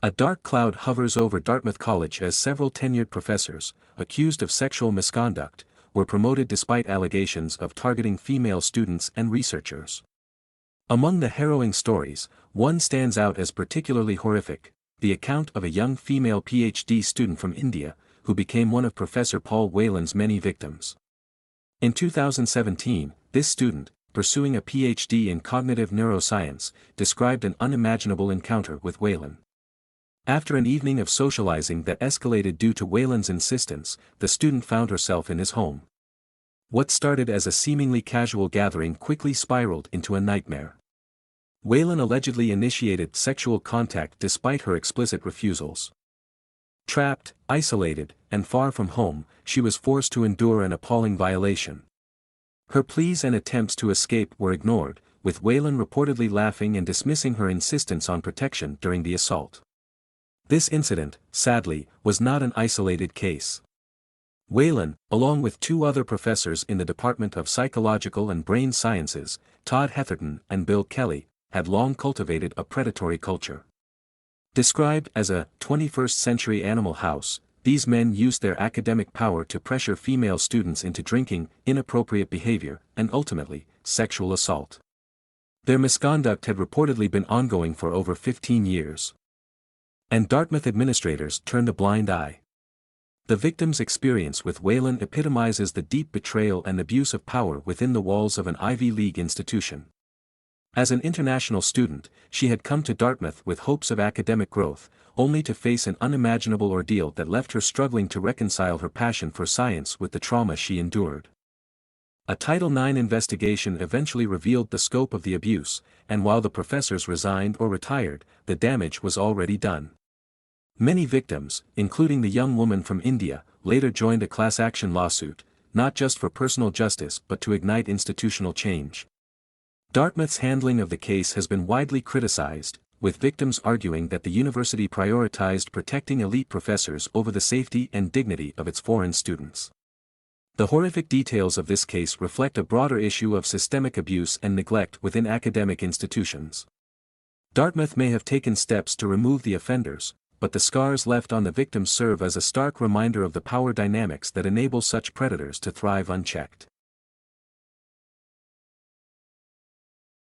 A dark cloud hovers over Dartmouth College as several tenured professors, accused of sexual misconduct, were promoted despite allegations of targeting female students and researchers. Among the harrowing stories, one stands out as particularly horrific: the account of a young female Ph.D. student from India, who became one of Professor Paul Whalen's many victims. In 2017, this student, pursuing a Ph.D. in cognitive neuroscience, described an unimaginable encounter with Whalen. After an evening of socializing that escalated due to Whalen's insistence, the student found herself in his home. What started as a seemingly casual gathering quickly spiraled into a nightmare. Whalen allegedly initiated sexual contact despite her explicit refusals. Trapped, isolated, and far from home, she was forced to endure an appalling violation. Her pleas and attempts to escape were ignored, with Whalen reportedly laughing and dismissing her insistence on protection during the assault. This incident, sadly, was not an isolated case. Whalen, along with two other professors in the Department of Psychological and Brain Sciences, Todd Heatherton and Bill Kelly, had long cultivated a predatory culture. Described as a 21st-century animal house, these men used their academic power to pressure female students into drinking, inappropriate behavior, and ultimately, sexual assault. Their misconduct had reportedly been ongoing for over 15 years. And Dartmouth administrators turned a blind eye. The victim's experience with Whalen epitomizes the deep betrayal and abuse of power within the walls of an Ivy League institution. As an international student, she had come to Dartmouth with hopes of academic growth, only to face an unimaginable ordeal that left her struggling to reconcile her passion for science with the trauma she endured. A Title IX investigation eventually revealed the scope of the abuse, and while the professors resigned or retired, the damage was already done. Many victims, including the young woman from India, later joined a class action lawsuit, not just for personal justice but to ignite institutional change. Dartmouth's handling of the case has been widely criticized, with victims arguing that the university prioritized protecting elite professors over the safety and dignity of its foreign students. The horrific details of this case reflect a broader issue of systemic abuse and neglect within academic institutions. Dartmouth may have taken steps to remove the offenders, but the scars left on the victims serve as a stark reminder of the power dynamics that enable such predators to thrive unchecked.